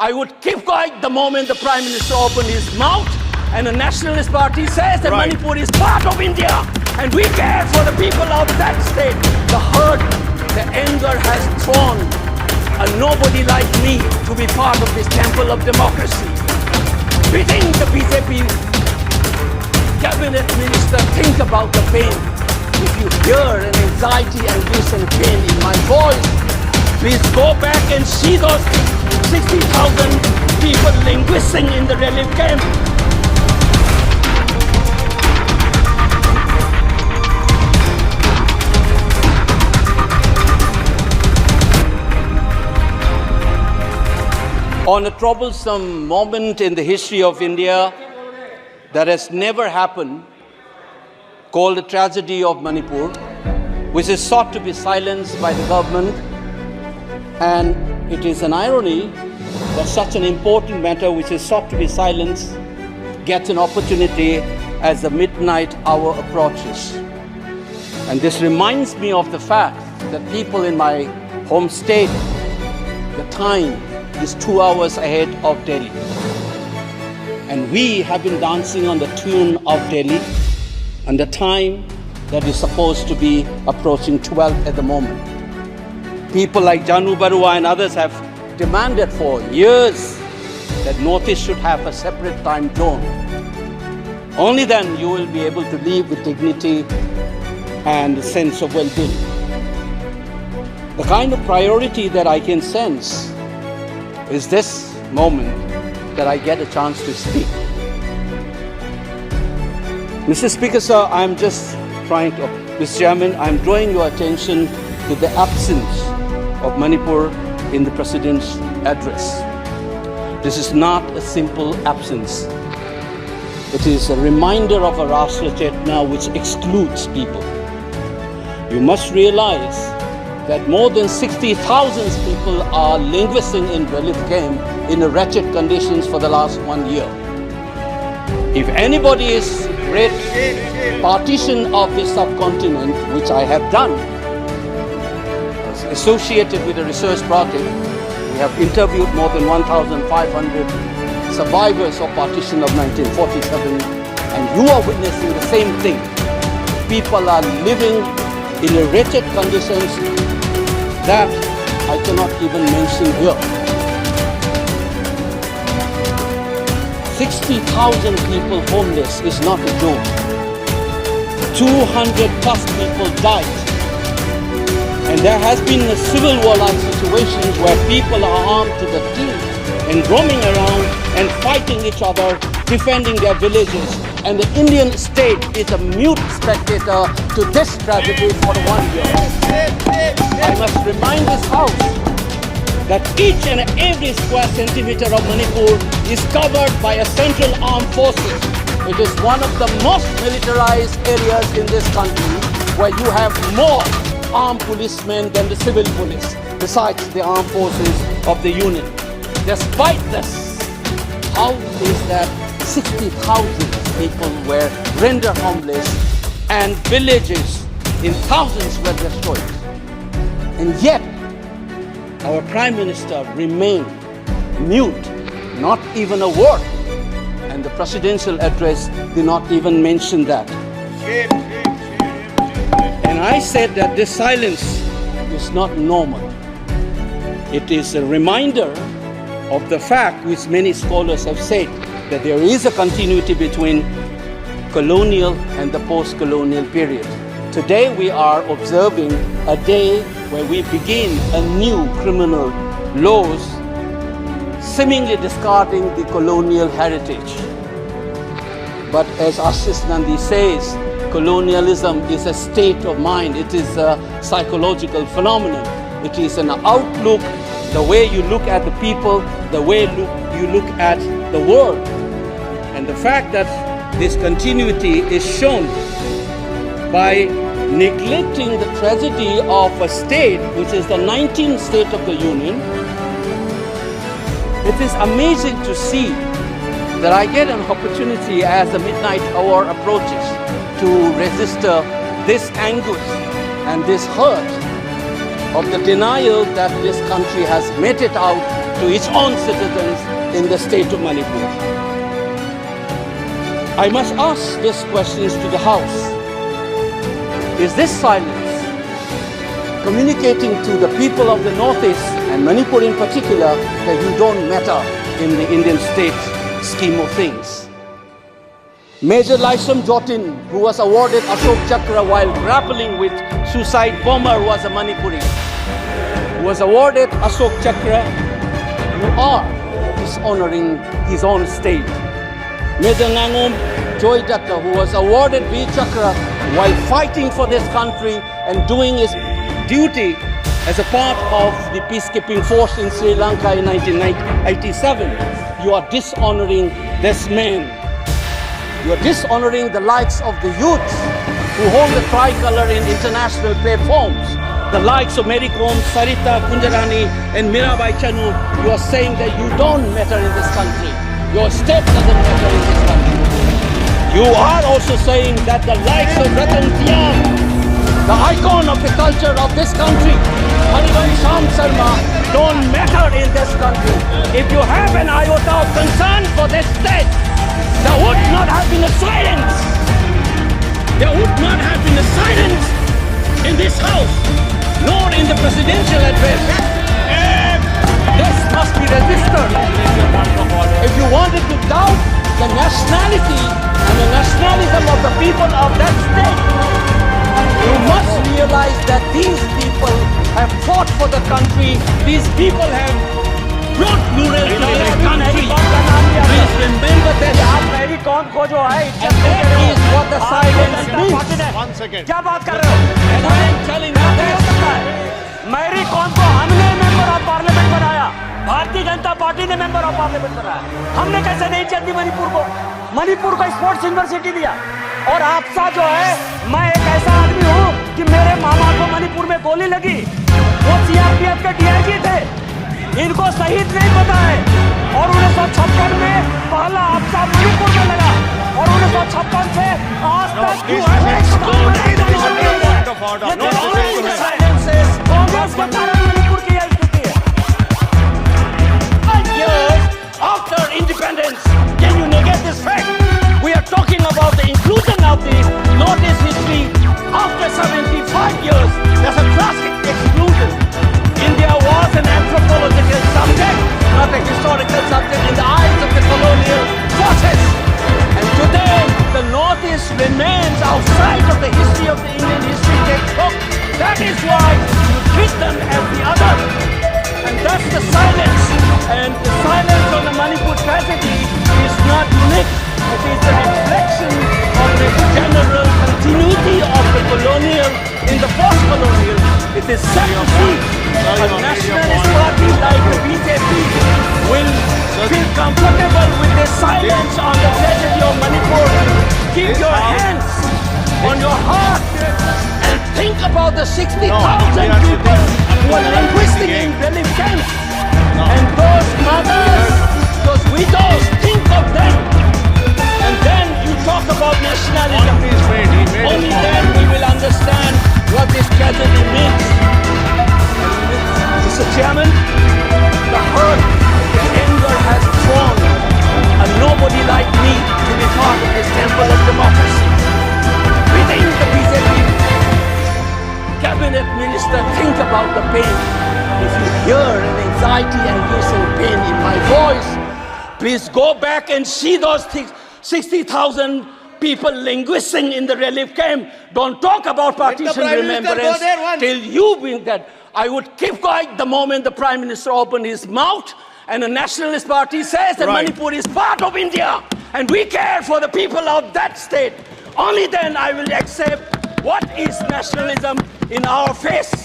I would keep quiet the moment the Prime Minister opened his mouth and the Nationalist Party says that Manipur is part of India and we care for the people of that state. The hurt, the anger has thrown a nobody like me to be part of this temple of democracy. Beating the BJP cabinet minister, think about the pain. If you hear an anxiety, anguish and pain in my voice, please go back and see those 60,000 people languishing in the relief camp. On a troublesome moment in the history of India that has never happened, called the tragedy of Manipur, which is sought to be silenced by the government. And it is an irony that such an important matter which is sought to be silenced gets an opportunity as the midnight hour approaches. And this reminds me of the fact that people in my home state, the time is 2 hours ahead of Delhi. And we have been dancing on the tune of Delhi and the time that is supposed to be approaching 12 at the moment. People like Janu Barua and others have demanded for years that Northeast should have a separate time zone. Only then you will be able to live with dignity and a sense of well-being. The kind of priority that I can sense is this moment that I get a chance to speak. Mr. Speaker, sir, I'm just trying to, Mr. Chairman, I'm drawing your attention to the absence of Manipur in the President's address. This is not a simple absence. It is a reminder of a Rashtra Chetna which excludes people. You must realize that more than 60,000 people are languishing in relief camp in wretched conditions for the last 1 year. If anybody is read partition of this subcontinent, which I have done, associated with a research project, we have interviewed more than 1,500 survivors of partition of 1947, and you are witnessing the same thing. People are living in wretched conditions that I cannot even mention here. 60,000 people homeless is not a joke. 200 plus people died. And there has been a civil war-like situations where people are armed to the teeth and roaming around and fighting each other, defending their villages. And the Indian state is a mute spectator to this tragedy for 1 year. I must remind this House that each and every square centimeter of Manipur is covered by a central armed forces. It is one of the most militarized areas in this country where you have more armed policemen than the civil police, besides the armed forces of the Union. Despite this, how is that 60,000 people were rendered homeless and villages in thousands were destroyed? And yet, our Prime Minister remained mute, not even a word. And the presidential address did not even mention that. And I said that this silence is not normal. It is a reminder of the fact which many scholars have said, that there is a continuity between colonial and the post-colonial period. Today we are observing a day where we begin a new criminal laws seemingly discarding the colonial heritage. But as Ashish Nandi says, colonialism is a state of mind. It is a psychological phenomenon. It is an outlook, the way you look at the people, the way you look at the world. And the fact that this continuity is shown by neglecting the tragedy of a state which is the 19th state of the Union. It is amazing to see that I get an opportunity as the midnight hour approaches to register this anguish and this hurt of the denial that this country has meted out to its own citizens in the state of Manipur. I must ask these questions to the House. Is this silence communicating to the people of the Northeast and Manipur in particular that you don't matter in the Indian state scheme of things? Major Lysam Jotin, who was awarded Ashok Chakra while grappling with suicide bomber, was a Manipuri. Who was awarded Ashok Chakra. You are dishonoring his own state. Major Nangom Joy Datta, who was awarded V Chakra while fighting for this country and doing his duty as a part of the peacekeeping force in Sri Lanka in 1987. You are dishonoring this man. You are dishonoring the likes of the youth who hold the tricolor in international platforms. The likes of Mary Kom, Sarita Kunjarani and Mirabai Chanu. You are saying that you don't matter in this country. Your state doesn't matter in this country. You are also saying that the likes of Ratan Tiam, the icon of the culture of this country, Harivansh Sham Sharma, don't matter in this country. If you have an iota of concern for this state, there would not have been a silence. There would not have been a silence in this house, nor in the presidential address. This must be registered. If you wanted to doubt the nationality and the nationalism of the people of that state, you must realize that these people have fought for the country. These people have brought plural to this country. Please remember that. And that is what the silence means. 1 second. क्या बात कर रहे हो? And I am telling you this. Mary Kom को हमने member of parliament बनाया, Bharatiya Janata party ने member of parliament बनाया। हमने कैसे नहीं चलती मणिपुर को? मणिपुर को स्पोर्ट्स यूनिवर्सिटी दिया। और आपसा जो है, मैं एक ऐसा आदमी हूँ कि मेरे मामा को मणिपुर में गोली लगी, वो सीआरपीएफ के डीआईजी थे, इनको शहीद नहीं पता है। और 1956 में पहला आपसा मणिपुर में लगा और 1956 से आज तक कांग्रेस के कारण मणिपुर की यह स्थिति है। 5 years after independence, can you negate this fact? We are talking about the inclusion of the Northeast history after 75 years. That's a classic exclusion. India was an anthropological subject, not a historical subject in the eyes of the colonial forces. And today, the Northeast remains outside of the history of the Indian history textbook. That is why you treat them as the other. And that's the silence. And the silence on the Manipur tragedy is not unique. It is a reflection of the general continuity of the colonial in the post-colonial. It is sad to see a nationalist party like the BJP will feel comfortable with the silence on the tragedy of Manipur. Keep your hands on your heart and think about the 60,000 people who are linguistic in relief camps. And those mothers, those widows, think of them. And then you talk about nationalism. Only then we will understand what this tragedy means. Mr. Chairman, the hurt, the anger has drawn a nobody like me to be part of this temple of democracy. Within the BJP cabinet minister, think about the pain. If you hear an anxiety, anguish and pain in my voice, please go back and see those 60,000 people linguisting in the relief camp. Don't talk about partition remembrance till you bring that. I would keep quiet the moment the Prime Minister opened his mouth and a nationalist party says that Manipur is part of India and we care for the people of that state. Only then I will accept what is nationalism in our face.